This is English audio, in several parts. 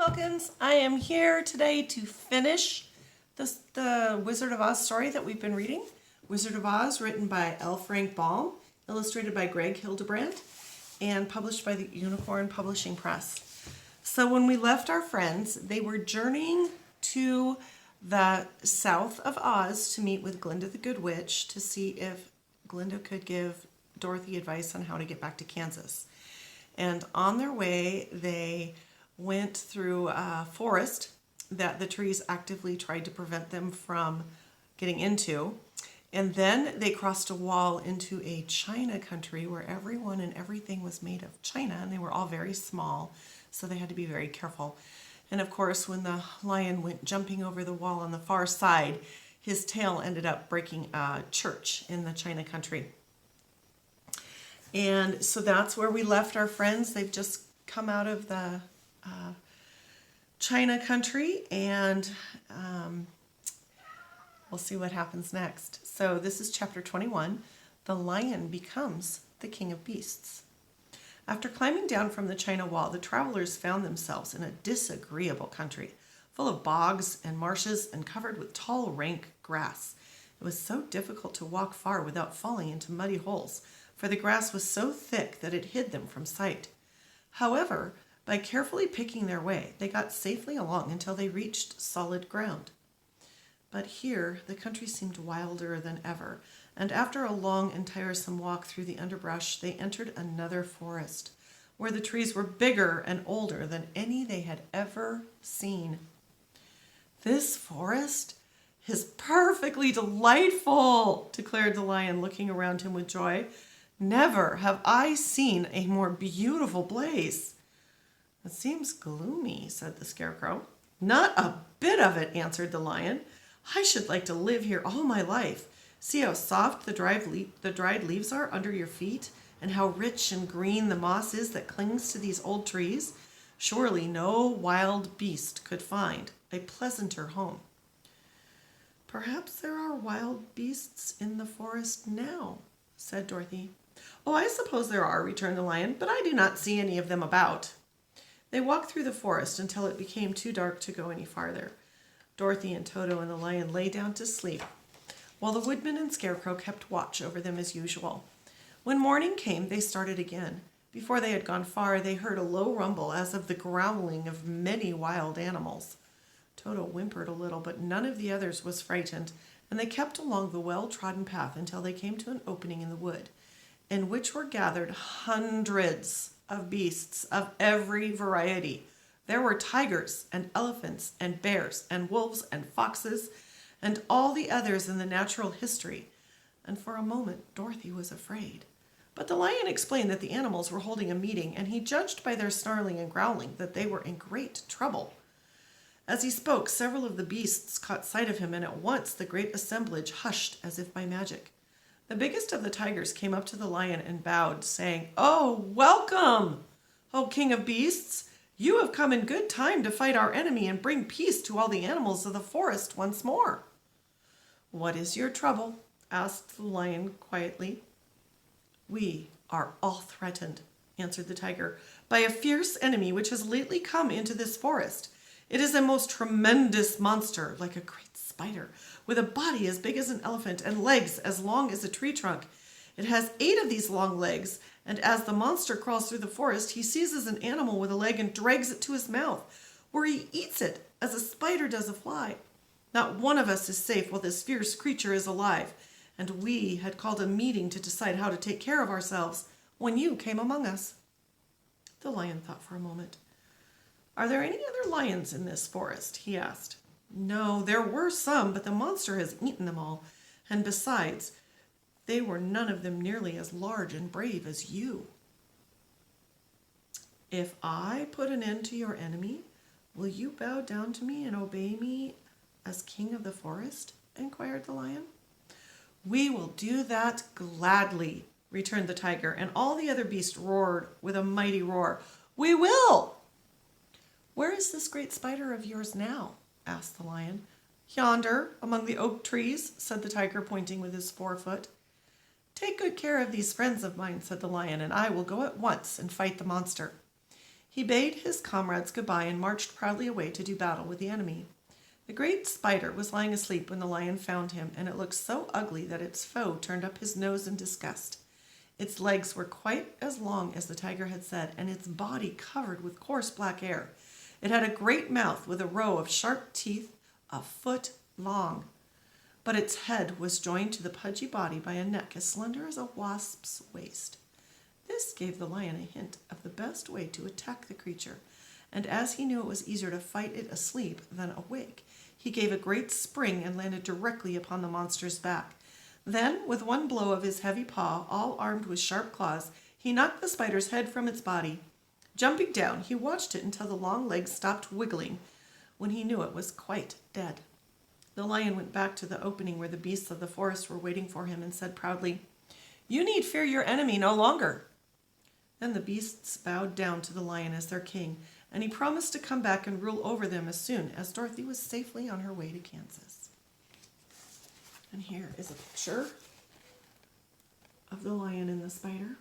Falcons. I am here today to finish the Wizard of Oz story that we've been reading. Wizard of Oz, written by L. Frank Baum, illustrated by Greg Hildebrandt, and published by the Unicorn Publishing Press. So when we left our friends, they were journeying to the south of Oz to meet with Glinda the Good Witch to see if Glinda could give Dorothy advice on how to get back to Kansas. And on their way, they went through a forest that the trees actively tried to prevent them from getting into. And then they crossed a wall into a China country where everyone and everything was made of China, and they were all very small, so they had to be very careful. And of course, when the lion went jumping over the wall on the far side, his tail ended up breaking a church in the China country. And so that's where we left our friends. They've just come out of the China country, and we'll see what happens next. So this is chapter 21. The lion becomes the king of beasts. After climbing down from the China wall, the travelers found themselves in a disagreeable country, full of bogs and marshes and covered with tall, rank grass. It was so difficult to walk far without falling into muddy holes, for the grass was so thick that it hid them from sight. However, by carefully picking their way, they got safely along until they reached solid ground. But here, the country seemed wilder than ever, and after a long and tiresome walk through the underbrush, they entered another forest, where the trees were bigger and older than any they had ever seen. "This forest is perfectly delightful," declared the lion, looking around him with joy. "Never have I seen a more beautiful place." "It seems gloomy," said the Scarecrow. "Not a bit of it," answered the lion. "I should like to live here all my life. See how soft the dried leaves are under your feet, and how rich and green the moss is that clings to these old trees. Surely no wild beast could find a pleasanter home." "Perhaps there are wild beasts in the forest now," said Dorothy. "Oh, I suppose there are," returned the lion, "but I do not see any of them about." They walked through the forest until it became too dark to go any farther. Dorothy and Toto and the lion lay down to sleep, while the Woodman and Scarecrow kept watch over them as usual. When morning came, they started again. Before they had gone far, they heard a low rumble as of the growling of many wild animals. Toto whimpered a little, but none of the others was frightened, and they kept along the well-trodden path until they came to an opening in the wood, in which were gathered hundreds of beasts of every variety. There were tigers and elephants and bears and wolves and foxes and all the others in the natural history. And for a moment, Dorothy was afraid. But the lion explained that the animals were holding a meeting, and he judged by their snarling and growling that they were in great trouble. As he spoke, several of the beasts caught sight of him, and at once the great assemblage hushed as if by magic. The biggest of the tigers came up to the lion and bowed, saying, "Oh, welcome, O King of Beasts! You have come in good time to fight our enemy and bring peace to all the animals of the forest once more." "What is your trouble?" asked the lion quietly. "We are all threatened," answered the tiger, "by a fierce enemy which has lately come into this forest. It is a most tremendous monster, like a great spider, with a body as big as an elephant and legs as long as a tree trunk. It has 8 of these long legs, and as the monster crawls through the forest, he seizes an animal with a leg and drags it to his mouth, where he eats it as a spider does a fly. Not one of us is safe while this fierce creature is alive, and we had called a meeting to decide how to take care of ourselves when you came among us." The lion thought for a moment. "Are there any other lions in this forest?" he asked. "No, there were some, but the monster has eaten them all, and besides, they were none of them nearly as large and brave as you." "If I put an end to your enemy, will you bow down to me and obey me as king of the forest?" inquired the lion. "We will do that gladly," returned the tiger, and all the other beasts roared with a mighty roar, "We will!" "Where is this great spider of yours now?" asked the lion. "Yonder, among the oak trees," said the tiger, pointing with his forefoot. "Take good care of these friends of mine," said the lion, "and I will go at once and fight the monster." He bade his comrades goodbye and marched proudly away to do battle with the enemy. The great spider was lying asleep when the lion found him, and it looked so ugly that its foe turned up his nose in disgust. Its legs were quite as long as the tiger had said, and its body covered with coarse black hair. It had a great mouth with a row of sharp teeth a foot long, but its head was joined to the pudgy body by a neck as slender as a wasp's waist. This gave the lion a hint of the best way to attack the creature, and as he knew it was easier to fight it asleep than awake, he gave a great spring and landed directly upon the monster's back. Then, with one blow of his heavy paw, all armed with sharp claws, he knocked the spider's head from its body. Jumping down, he watched it until the long legs stopped wiggling, when he knew it was quite dead. The lion went back to the opening where the beasts of the forest were waiting for him and said proudly, "You need fear your enemy no longer." Then the beasts bowed down to the lion as their king, and he promised to come back and rule over them as soon as Dorothy was safely on her way to Kansas. And here is a picture of the lion and the spider.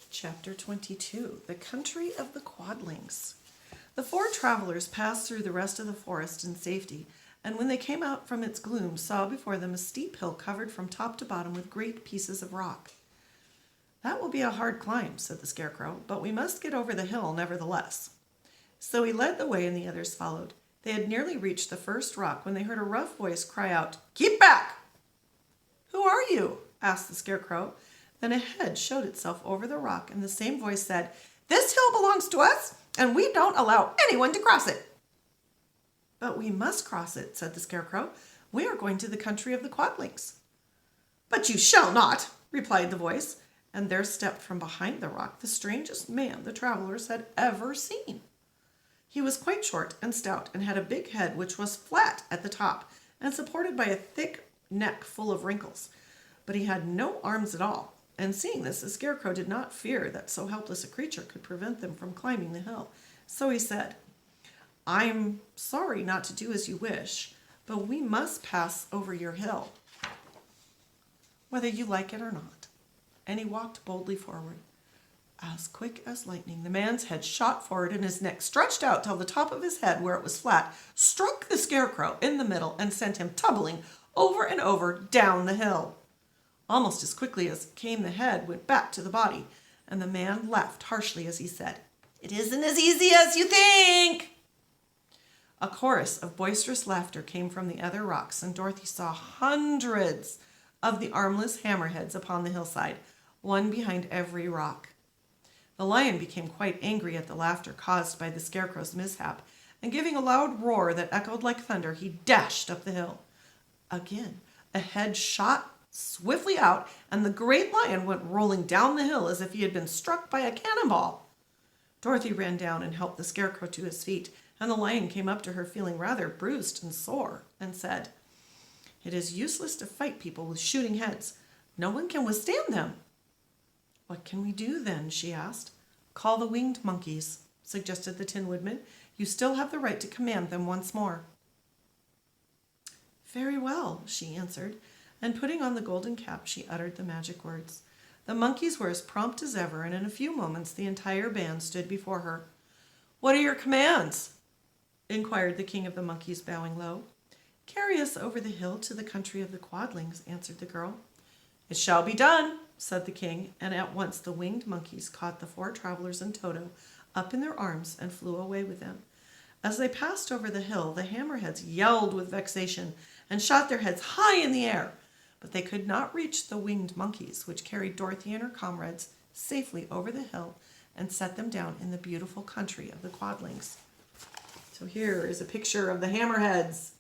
Chapter 22, The Country of the Quadlings. The four travelers passed through the rest of the forest in safety, and when they came out from its gloom, saw before them a steep hill covered from top to bottom with great pieces of rock. "That will be a hard climb," said the Scarecrow, "but we must get over the hill nevertheless." So he led the way and the others followed. They had nearly reached the first rock when they heard a rough voice cry out, "Keep back!" "Who are you?" asked the Scarecrow. Then a head showed itself over the rock, and the same voice said, "This hill belongs to us, and we don't allow anyone to cross it." "But we must cross it," said the Scarecrow. "We are going to the country of the Quadlings." "But you shall not," replied the voice, and there stepped from behind the rock the strangest man the travelers had ever seen. He was quite short and stout, and had a big head which was flat at the top and supported by a thick neck full of wrinkles, but he had no arms at all. And seeing this, the Scarecrow did not fear that so helpless a creature could prevent them from climbing the hill. So he said, "I'm sorry not to do as you wish, but we must pass over your hill, whether you like it or not." And he walked boldly forward. As quick as lightning, the man's head shot forward and his neck stretched out till the top of his head, where it was flat, struck the Scarecrow in the middle and sent him tumbling over and over down the hill. Almost as quickly as came the head went back to the body, and the man laughed harshly as he said, "It isn't as easy as you think." A chorus of boisterous laughter came from the other rocks, and Dorothy saw hundreds of the armless hammerheads upon the hillside, one behind every rock. The lion became quite angry at the laughter caused by the Scarecrow's mishap, and giving a loud roar that echoed like thunder, he dashed up the hill. Again, a head shot swiftly out, and the great lion went rolling down the hill as if he had been struck by a cannonball. Dorothy ran down and helped the Scarecrow to his feet, and the lion came up to her feeling rather bruised and sore, and said, "It is useless to fight people with shooting heads. No one can withstand them." "What can we do then?" she asked. "Call the winged monkeys," suggested the Tin Woodman. "You still have the right to command them once more." "Very well," she answered, and putting on the golden cap, she uttered the magic words. The monkeys were as prompt as ever, and in a few moments the entire band stood before her. "What are your commands?" inquired the king of the monkeys, bowing low. "Carry us over the hill to the country of the Quadlings," answered the girl. "It shall be done," said the king, and at once the winged monkeys caught the four travelers and Toto up in their arms and flew away with them. As they passed over the hill, the hammerheads yelled with vexation and shot their heads high in the air, but they could not reach the winged monkeys, which carried Dorothy and her comrades safely over the hill and set them down in the beautiful country of the Quadlings. So here is a picture of the hammerheads.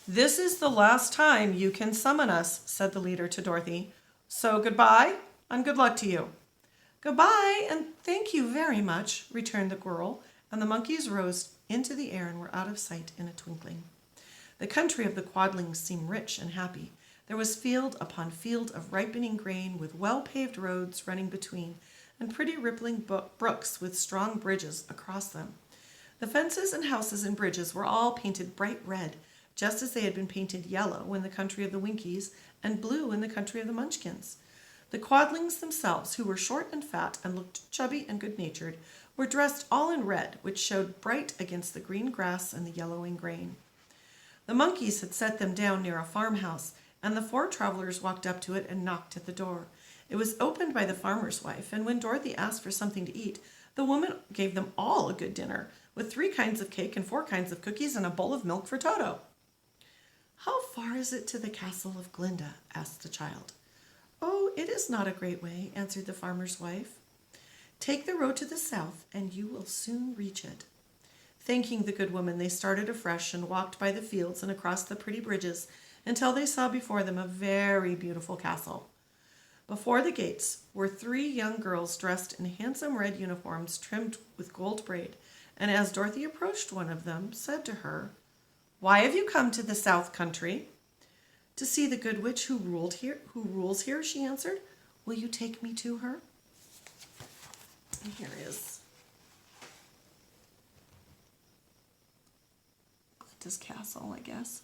"This is the last time you can summon us," said the leader to Dorothy. "So goodbye and good luck to you." "Goodbye and thank you very much," returned the girl, and the monkeys rose into the air and were out of sight in a twinkling. The country of the Quadlings seemed rich and happy. There was field upon field of ripening grain with well-paved roads running between, and pretty rippling brooks with strong bridges across them. The fences and houses and bridges were all painted bright red, just as they had been painted yellow in the country of the Winkies and blue in the country of the Munchkins. The Quadlings themselves, who were short and fat and looked chubby and good-natured, were dressed all in red, which showed bright against the green grass and the yellowing grain. The monkeys had set them down near a farmhouse, and the 4 travelers walked up to it and knocked at the door. It was opened by the farmer's wife, and when Dorothy asked for something to eat, the woman gave them all a good dinner, with 3 kinds of cake and 4 kinds of cookies and a bowl of milk for Toto. "How far is it to the castle of Glinda?" asked the child. "Oh, it is not a great way," answered the farmer's wife. "Take the road to the south, and you will soon reach it." Thanking the good woman, they started afresh and walked by the fields and across the pretty bridges until they saw before them a very beautiful castle. Before the gates were 3 young girls dressed in handsome red uniforms trimmed with gold braid, and as Dorothy approached one of them, said to her, "Why have you come to the South Country?" "To see the good witch who rules here," she answered. "Will you take me to her?" And here is Glinda's castle, I guess.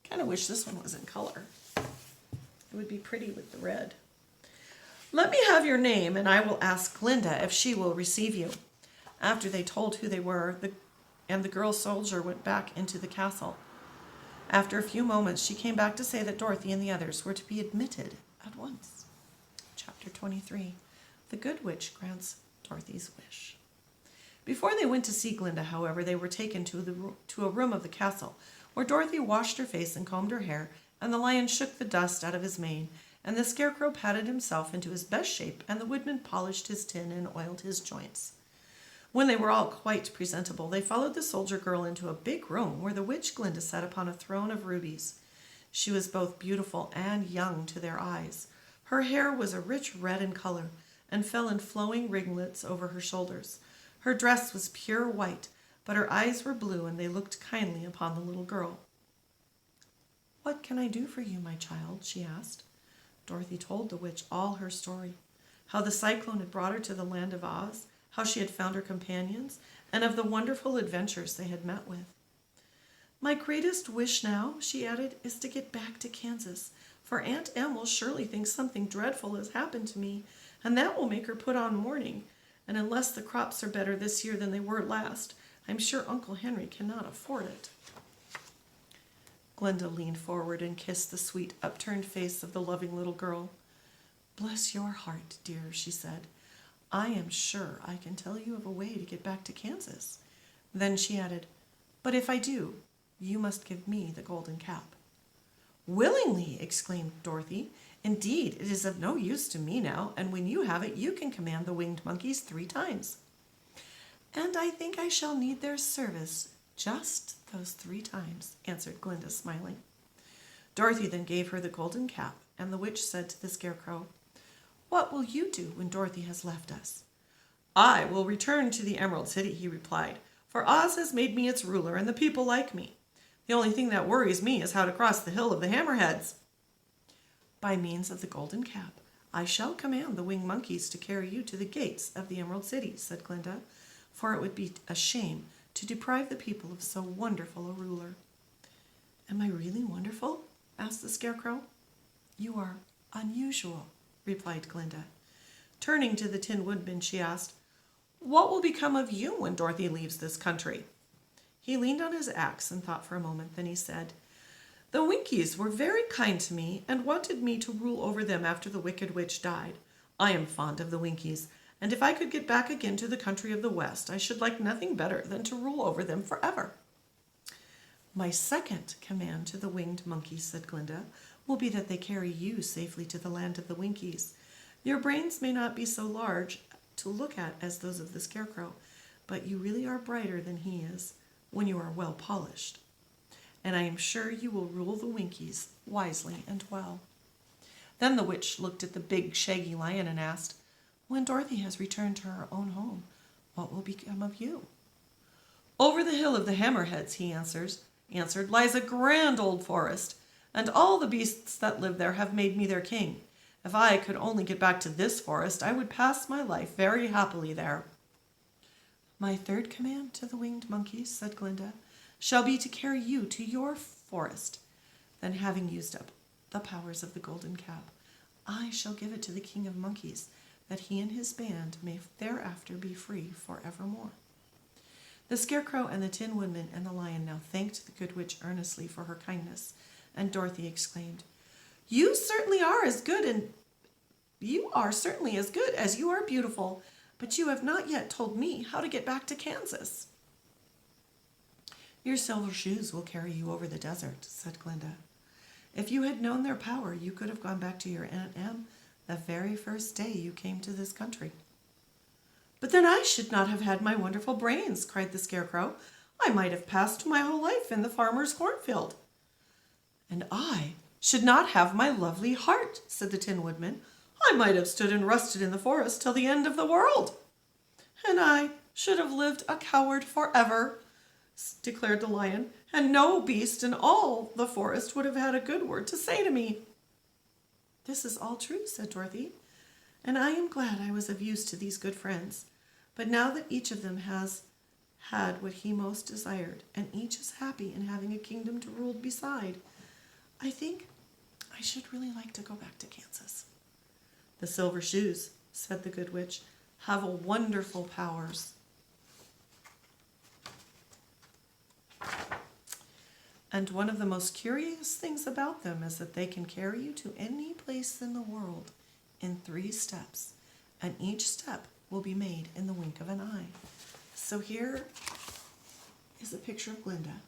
Kind of wish this one was in color. It would be pretty with the red. "Let me have your name, and I will ask Glinda if she will receive you." After they told who they were, the girl soldier went back into the castle. After a few moments, she came back to say that Dorothy and the others were to be admitted at once. Chapter 23. The Good Witch Grants Dorothy's Wish. Before they went to see Glinda, however, they were taken to a room of the castle, where Dorothy washed her face and combed her hair, and the lion shook the dust out of his mane, and the Scarecrow patted himself into his best shape, and the Woodman polished his tin and oiled his joints. When they were all quite presentable, they followed the soldier girl into a big room where the witch Glinda sat upon a throne of rubies. She was both beautiful and young to their eyes. Her hair was a rich red in color and fell in flowing ringlets over her shoulders. Her dress was pure white, but her eyes were blue, and they looked kindly upon the little girl. "What can I do for you, my child?" she asked. Dorothy told the witch all her story, how the cyclone had brought her to the land of Oz, how she had found her companions, and of the wonderful adventures they had met with. "My greatest wish now," she added, "is to get back to Kansas, for Aunt Em will surely think something dreadful has happened to me, and that will make her put on mourning, and unless the crops are better this year than they were last, I'm sure Uncle Henry cannot afford it." Glinda leaned forward and kissed the sweet, upturned face of the loving little girl. "Bless your heart, dear," she said. "I am sure I can tell you of a way to get back to Kansas." Then she added, "But if I do, you must give me the golden cap." "Willingly!" exclaimed Dorothy. "Indeed, it is of no use to me now, and when you have it, you can command the winged monkeys 3 times. "And I think I shall need their service just those 3 times," answered Glinda, smiling. Dorothy then gave her the golden cap, and the witch said to the Scarecrow, "What will you do when Dorothy has left us?" "I will return to the Emerald City," he replied, "for Oz has made me its ruler and the people like me. The only thing that worries me is how to cross the Hill of the Hammerheads." "By means of the golden cap, I shall command the winged monkeys to carry you to the gates of the Emerald City," said Glinda, "for it would be a shame to deprive the people of so wonderful a ruler." "Am I really wonderful?" asked the Scarecrow. "You are unusual," replied Glinda. Turning to the Tin Woodman, she asked, "What will become of you when Dorothy leaves this country?" He leaned on his axe and thought for a moment. Then he said, "The Winkies were very kind to me and wanted me to rule over them after the Wicked Witch died. I am fond of the Winkies, and if I could get back again to the country of the West, I should like nothing better than to rule over them forever." "My second command to the winged monkeys," said Glinda, "will be that they carry you safely to the land of the Winkies. Your brains may not be so large to look at as those of the Scarecrow, but you really are brighter than he is when you are well polished. And I am sure you will rule the Winkies wisely and well." Then the witch looked at the big, shaggy lion and asked, "When Dorothy has returned to her own home, what will become of you?" "Over the Hill of the Hammerheads," he answered, "lies a grand old forest, and all the beasts that live there have made me their king. If I could only get back to this forest, I would pass my life very happily there." "My third command to the winged monkeys," said Glinda, "shall be to carry you to your forest. Then, having used up the powers of the golden cap, I shall give it to the king of monkeys, that he and his band may thereafter be free forevermore." The Scarecrow and the Tin Woodman and the Lion now thanked the Good Witch earnestly for her kindness, and Dorothy exclaimed, "You certainly are as good as you are beautiful, but you have not yet told me how to get back to Kansas." "Your silver shoes will carry you over the desert," said Glinda. "If you had known their power, you could have gone back to your Aunt Em the very first day you came to this country." "But then I should not have had my wonderful brains," cried the Scarecrow. "I might have passed my whole life in the farmer's cornfield." "And I should not have my lovely heart," said the Tin Woodman. "I might have stood and rusted in the forest till the end of the world." "And I should have lived a coward forever," declared the Lion, "and no beast in all the forest would have had a good word to say to me." "This is all true," said Dorothy, "and I am glad I was of use to these good friends. But now that each of them has had what he most desired, and each is happy in having a kingdom to rule beside, I think I should really like to go back to Kansas." "The silver shoes," said the Good Witch, "have wonderful powers. And one of the most curious things about them is that they can carry you to any place in the world in 3 steps, and each step will be made in the wink of an eye." So here is a picture of Glinda.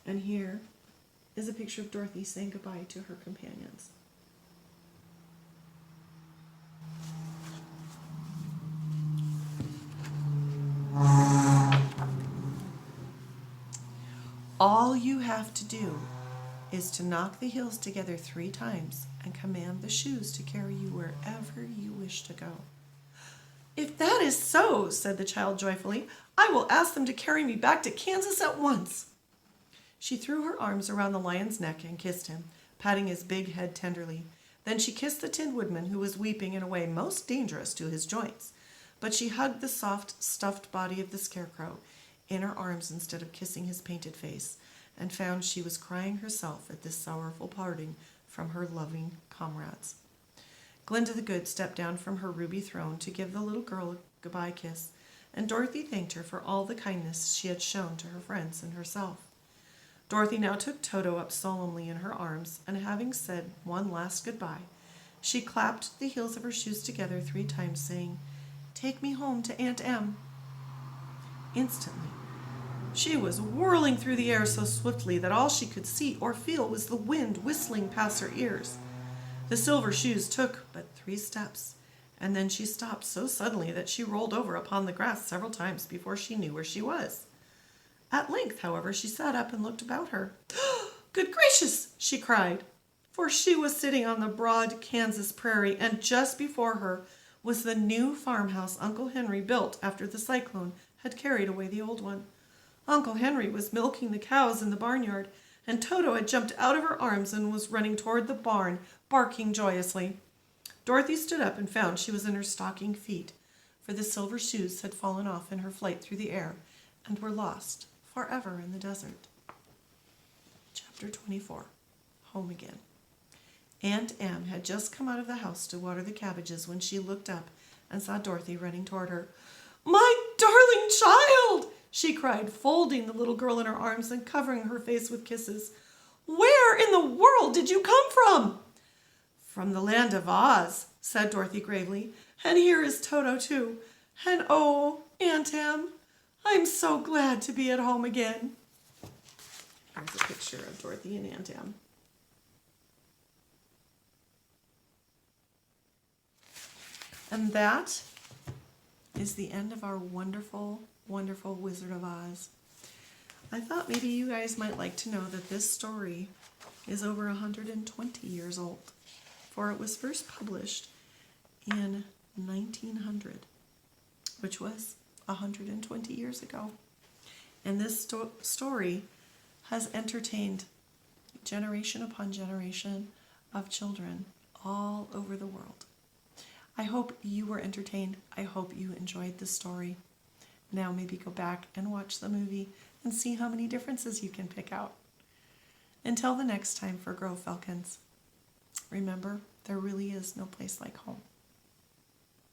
And here is a picture of Dorothy saying goodbye to her companions. All you have to do is to knock the heels together 3 times and command the shoes to carry you wherever you wish to go. "If that is so," said the child joyfully, "I will ask them to carry me back to Kansas at once." She threw her arms around the Lion's neck and kissed him, patting his big head tenderly. Then she kissed the Tin Woodman, who was weeping in a way most dangerous to his joints. But she hugged the soft, stuffed body of the Scarecrow in her arms instead of kissing his painted face, and found she was crying herself at this sorrowful parting from her loving comrades. Glinda the Good stepped down from her ruby throne to give the little girl a goodbye kiss, and Dorothy thanked her for all the kindness she had shown to her friends and herself. Dorothy now took Toto up solemnly in her arms, and having said one last goodbye, she clapped the heels of her shoes together 3 times, saying, "Take me home to Aunt Em." Instantly, she was whirling through the air so swiftly that all she could see or feel was the wind whistling past her ears. The silver shoes took but 3 steps, and then she stopped so suddenly that she rolled over upon the grass several times before she knew where she was. At length, however, she sat up and looked about her. "Good gracious!" she cried, for she was sitting on the broad Kansas prairie, and just before her was the new farmhouse Uncle Henry built after the cyclone had carried away the old one. Uncle Henry was milking the cows in the barnyard, and Toto had jumped out of her arms and was running toward the barn, barking joyously. Dorothy stood up and found she was in her stocking feet, for the silver shoes had fallen off in her flight through the air and were lost forever in the desert. Chapter 24. Home Again. Aunt Em had just come out of the house to water the cabbages when she looked up and saw Dorothy running toward her. "My darling child!" she cried, folding the little girl in her arms and covering her face with kisses. "Where in the world did you come from?" "From the land of Oz," said Dorothy gravely. "And here is Toto, too. And oh, Aunt Em, I'm so glad to be at home again." Here's a picture of Dorothy and Aunt Em. And that is the end of our wonderful, wonderful Wizard of Oz. I thought maybe you guys might like to know that this story is over 120 years old, for it was first published in 1900, which was 120 years ago. And this story has entertained generation upon generation of children all over the world. I hope you were entertained. I hope you enjoyed the story. Now maybe go back and watch the movie and see how many differences you can pick out. Until the next time for Grow Falcons, remember, there really is no place like home.